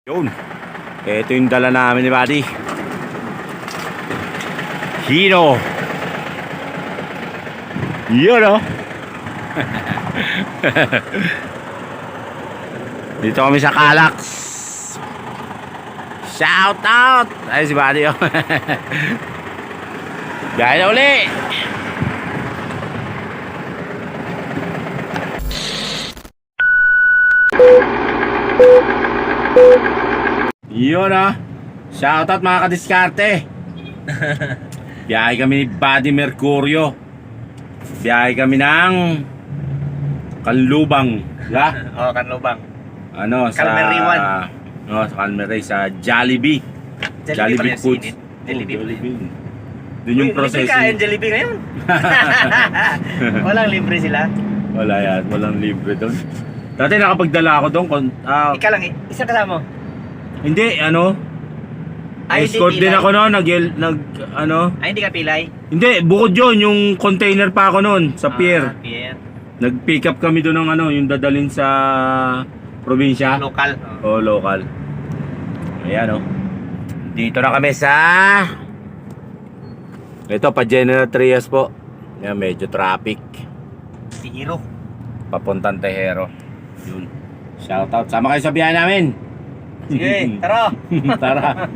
Yun. Ito yung dala namin ni Buddy. Hino. Yun o. Dito kami sa Calax. Shout out. Ay si Buddy o. Gaya na uli. Yun ah. Shoutout mga kadiskarte. Biyahe kami ni Buddy Mercurio. Biyahe kami ng Canlubang. Oo, Canlubang. Ano, Calmery sa 1. No, sa Calmery, sa Jollibee. Jollibee Foods. Jollibee. Doon yung processing. Libre ka, Jollibee ngayon. Walang libre sila. Wala yan, walang libre doon. Dati nakapagdala ako doon. Ika lang, isa kasama mo. Hindi, ano? Ay, Escort hindi din pilay. ako noon, ano? Ay, hindi ka pilay? Hindi, bukod yun, yung container pa ako noon sa pier. Pier. Nag-pick up kami doon ng ano, yung dadalhin sa probinsya. Local. O, local. Ayan o. Dito na kami sa... Ito, pa General Trias po. Ayan, medyo traffic. Tiro. Papuntang Tejero. Yun. Shoutout. Sama kayo sa biyahe namin. Sige, tara. Tara.